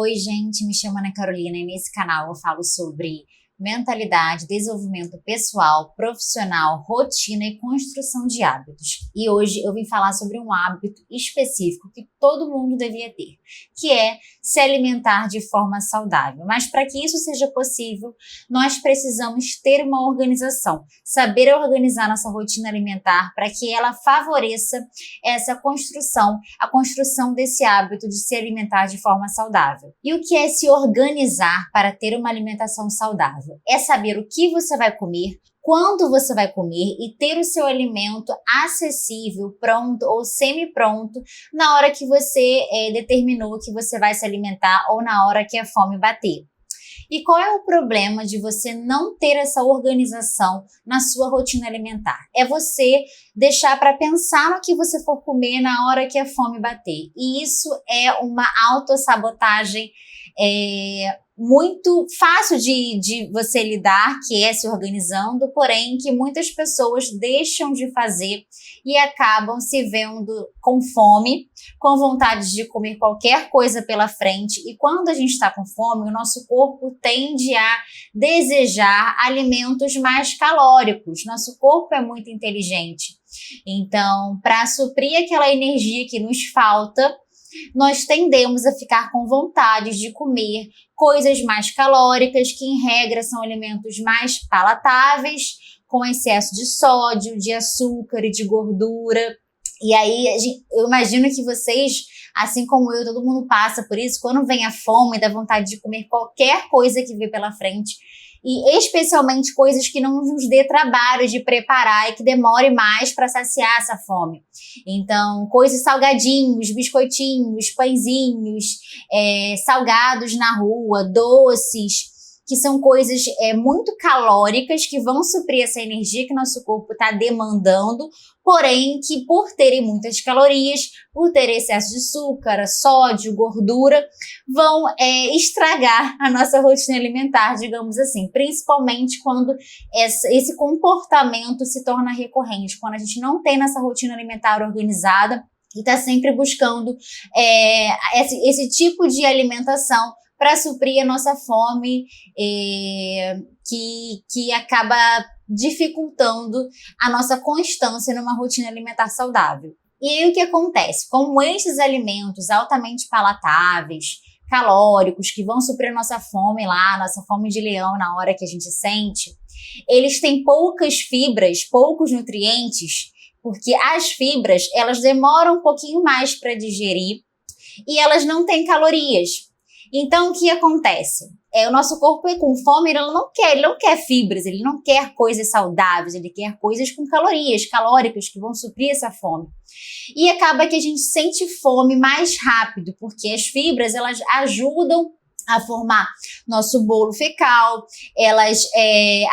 Oi, gente, me chamo Ana Carolina e nesse canal eu falo sobre mentalidade, desenvolvimento pessoal, profissional, rotina e construção de hábitos. E hoje eu vim falar sobre um hábito específico que todo mundo devia ter, que é se alimentar de forma saudável. Mas para que isso seja possível, nós precisamos ter uma organização, saber organizar nossa rotina alimentar para que ela favoreça essa construção, a construção desse hábito de se alimentar de forma saudável. E o que é se organizar para ter uma alimentação saudável? É saber o que você vai comer, quando você vai comer e ter o seu alimento acessível, pronto ou semi-pronto na hora que você determinou que você vai se alimentar ou na hora que a fome bater. E qual é o problema de você não ter essa organização na sua rotina alimentar? É você deixar para pensar no que você for comer na hora que a fome bater. E isso é uma autossabotagem muito fácil de você lidar, que é se organizando, porém que muitas pessoas deixam de fazer e acabam se vendo com fome, com vontade de comer qualquer coisa pela frente. E quando a gente está com fome, o nosso corpo tende a desejar alimentos mais calóricos. Nosso corpo é muito inteligente. Então, para suprir aquela energia que nos falta, nós tendemos a ficar com vontade de comer coisas mais calóricas, que em regra são alimentos mais palatáveis, com excesso de sódio, de açúcar e de gordura. E aí, eu imagino que vocês, assim como eu, todo mundo passa por isso, quando vem a fome, dá vontade de comer qualquer coisa que vê pela frente, e especialmente coisas que não nos dê trabalho de preparar e que demore mais para saciar essa fome. Então, coisas salgadinhos, biscoitinhos, pãezinhos, salgados na rua, doces, que são coisas muito calóricas que vão suprir essa energia que nosso corpo está demandando, porém que por terem muitas calorias, por ter excesso de açúcar, sódio, gordura, vão estragar a nossa rotina alimentar, digamos assim, principalmente quando esse comportamento se torna recorrente, quando a gente não tem nossa rotina alimentar organizada e está sempre buscando esse tipo de alimentação para suprir a nossa fome, que acaba dificultando a nossa constância numa rotina alimentar saudável. E aí o que acontece? Como esses alimentos altamente palatáveis, calóricos, que vão suprir a nossa fome lá, nossa fome de leão na hora que a gente sente, eles têm poucas fibras, poucos nutrientes, porque as fibras, elas demoram um pouquinho mais para digerir e elas não têm calorias. Então, o que acontece? O nosso corpo com fome, ele não quer fibras, ele não quer coisas saudáveis, ele quer coisas com calorias, calóricas, que vão suprir essa fome. E acaba que a gente sente fome mais rápido, porque as fibras, elas ajudam a formar nosso bolo fecal, elas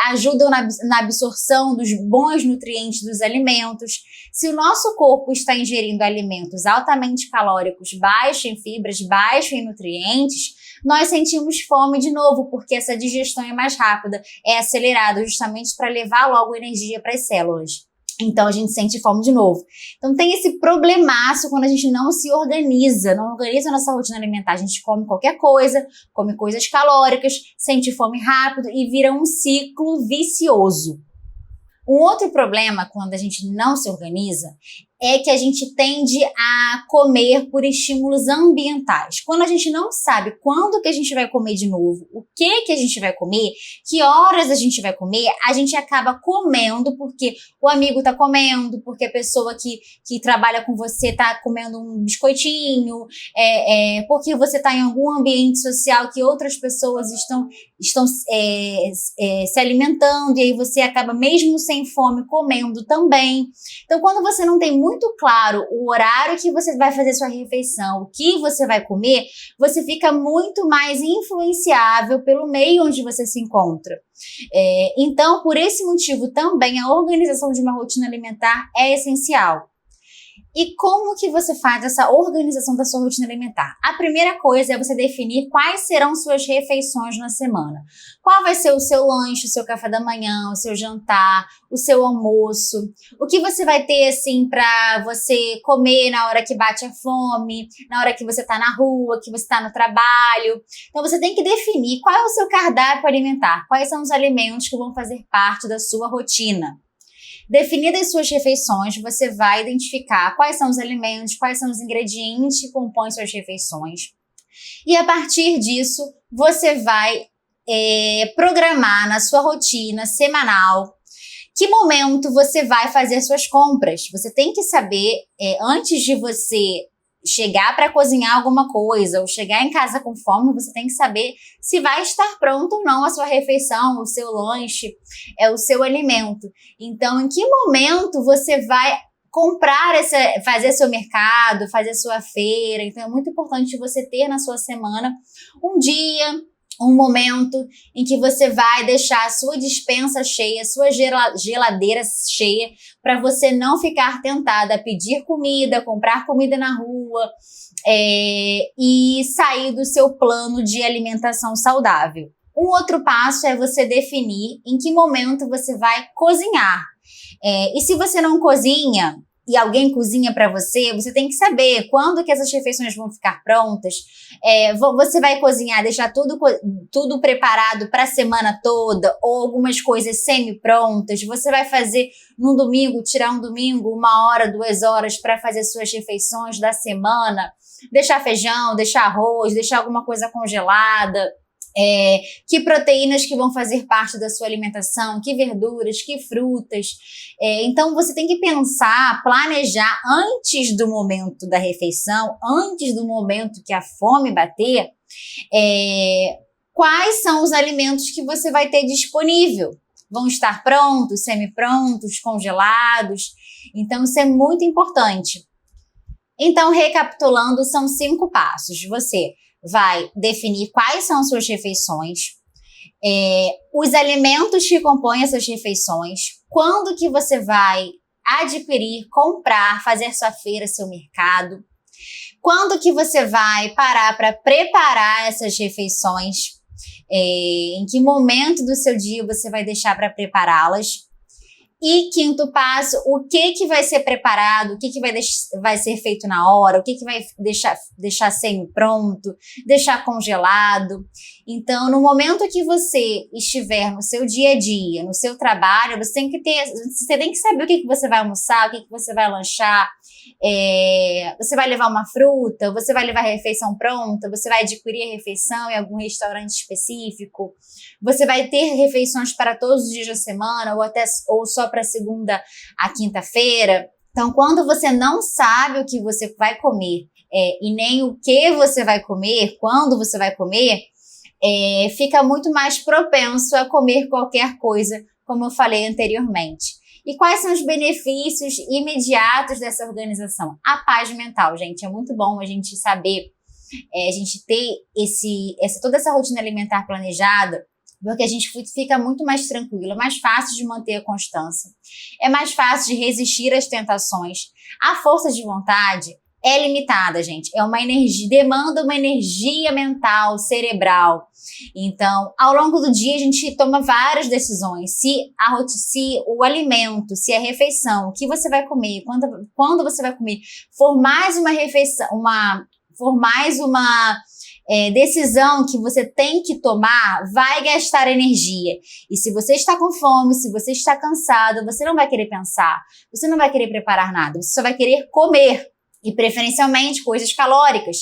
ajudam na absorção dos bons nutrientes dos alimentos. Se o nosso corpo está ingerindo alimentos altamente calóricos, baixos em fibras, baixos em nutrientes, nós sentimos fome de novo, porque essa digestão é mais rápida, é acelerada, justamente para levar logo energia para as células. Então, a gente sente fome de novo. Então, tem esse problemaço quando a gente não se organiza, não organiza a nossa rotina alimentar. A gente come qualquer coisa, come coisas calóricas, sente fome rápido e vira um ciclo vicioso. Um outro problema quando a gente não se organiza é que a gente tende a comer por estímulos ambientais. Quando a gente não sabe quando que a gente vai comer de novo, o que a gente vai comer, que horas a gente vai comer, a gente acaba comendo porque o amigo tá comendo, porque a pessoa que trabalha com você tá comendo um biscoitinho, porque você tá em algum ambiente social que outras pessoas estão se alimentando, e aí você acaba mesmo sem fome comendo também. Então, quando você não tem muito claro o horário que você vai fazer sua refeição, o que você vai comer, você fica muito mais influenciável pelo meio onde você se encontra. Então, por esse motivo também, a organização de uma rotina alimentar é essencial. E como que você faz essa organização da sua rotina alimentar? A primeira coisa é você definir quais serão suas refeições na semana. Qual vai ser o seu lanche, o seu café da manhã, o seu jantar, o seu almoço? O que você vai ter, assim, para você comer na hora que bate a fome, na hora que você tá na rua, que você tá no trabalho? Então, você tem que definir qual é o seu cardápio alimentar, quais são os alimentos que vão fazer parte da sua rotina. Definidas as suas refeições, você vai identificar quais são os alimentos, quais são os ingredientes que compõem suas refeições. E a partir disso, você vai programar na sua rotina semanal que momento você vai fazer suas compras. Você tem que saber, antes de você chegar para cozinhar alguma coisa ou chegar em casa com fome, você tem que saber se vai estar pronto ou não a sua refeição, o seu lanche, o seu alimento. Então, em que momento você vai fazer seu mercado, fazer sua feira? Então, é muito importante você ter na sua semana um dia, um momento em que você vai deixar a sua despensa cheia, a sua geladeira cheia, para você não ficar tentada a pedir comida, comprar comida na rua e sair do seu plano de alimentação saudável. Um outro passo é você definir em que momento você vai cozinhar. E se você não cozinha e alguém cozinha para você, você tem que saber quando que essas refeições vão ficar prontas. Você vai cozinhar, deixar tudo preparado para a semana toda, ou algumas coisas semi-prontas. Você vai fazer num domingo, tirar um domingo, 1 hora, 2 horas para fazer suas refeições da semana. Deixar feijão, deixar arroz, deixar alguma coisa congelada. Que proteínas que vão fazer parte da sua alimentação, que verduras, que frutas. Então, você tem que pensar, planejar antes do momento da refeição, antes do momento que a fome bater, quais são os alimentos que você vai ter disponível. Vão estar prontos, semi-prontos, congelados. Então, isso é muito importante. Então, recapitulando, são 5 passos. Você vai definir quais são as suas refeições, os alimentos que compõem essas refeições, quando que você vai adquirir, comprar, fazer sua feira, seu mercado, quando que você vai parar para preparar essas refeições, em que momento do seu dia você vai deixar para prepará-las. E 5º passo, o que vai ser preparado, o que vai ser feito na hora, o que vai deixar semi-pronto, deixar congelado. Então, no momento que você estiver no seu dia a dia, no seu trabalho, você tem que saber o que você vai almoçar, o que você vai lanchar. Você vai levar uma fruta, você vai levar a refeição pronta, você vai adquirir a refeição em algum restaurante específico, você vai ter refeições para todos os dias da semana ou só para segunda a quinta-feira. Então, quando você não sabe o que você vai comer e nem o que você vai comer, quando você vai comer, fica muito mais propenso a comer qualquer coisa, como eu falei anteriormente. E quais são os benefícios imediatos dessa organização? A paz mental, gente. É muito bom a gente saber, a gente ter toda essa rotina alimentar planejada, porque a gente fica muito mais tranquilo, é mais fácil de manter a constância, é mais fácil de resistir às tentações. A força de vontade é limitada, gente. Demanda uma energia mental, cerebral. Então, ao longo do dia, a gente toma várias decisões. Se o alimento, se a refeição, o que você vai comer, quando você vai comer, for mais uma refeição, decisão que você tem que tomar, vai gastar energia. E se você está com fome, se você está cansado, você não vai querer pensar, você não vai querer preparar nada, você só vai querer comer. E preferencialmente coisas calóricas,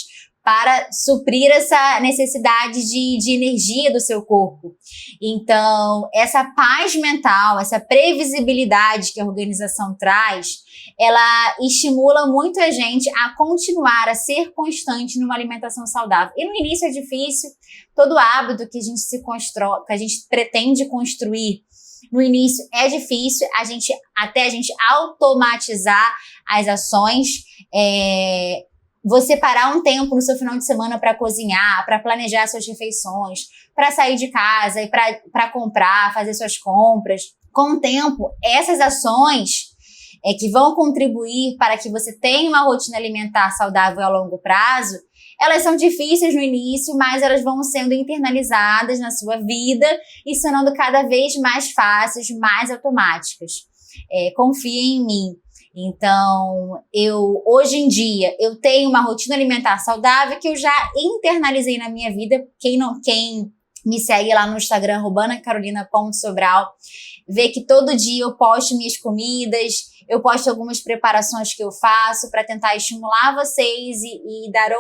para suprir essa necessidade de energia do seu corpo. Então, essa paz mental, essa previsibilidade que a organização traz, ela estimula muito a gente a continuar a ser constante numa alimentação saudável. E no início é difícil, todo hábito que a gente pretende construir, no início é difícil, até a gente automatizar as ações, você parar um tempo no seu final de semana para cozinhar, para planejar suas refeições, para sair de casa e para comprar, fazer suas compras. Com o tempo, essas ações que vão contribuir para que você tenha uma rotina alimentar saudável a longo prazo, elas são difíceis no início, mas elas vão sendo internalizadas na sua vida e se tornando cada vez mais fáceis, mais automáticas. Confiem em mim. Então, hoje em dia, eu tenho uma rotina alimentar saudável que eu já internalizei na minha vida. Quem me segue lá no Instagram, @anacarolina.sobral, vê que todo dia eu posto minhas comidas, eu posto algumas preparações que eu faço para tentar estimular vocês e dar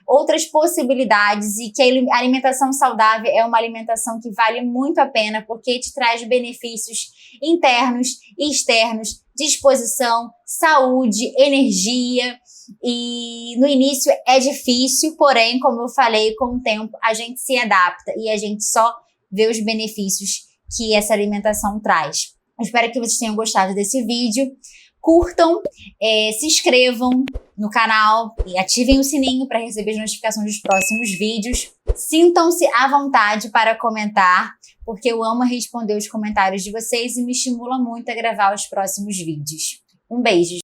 outras possibilidades, e que a alimentação saudável é uma alimentação que vale muito a pena, porque te traz benefícios internos e externos, disposição, saúde, energia. E no início é difícil, porém, como eu falei, com o tempo a gente se adapta e a gente só vê os benefícios que essa alimentação traz. Eu espero que vocês tenham gostado desse vídeo. Curtam, se inscrevam no canal e ativem o sininho para receber as notificações dos próximos vídeos. Sintam-se à vontade para comentar, porque eu amo responder os comentários de vocês e me estimula muito a gravar os próximos vídeos. Um beijo!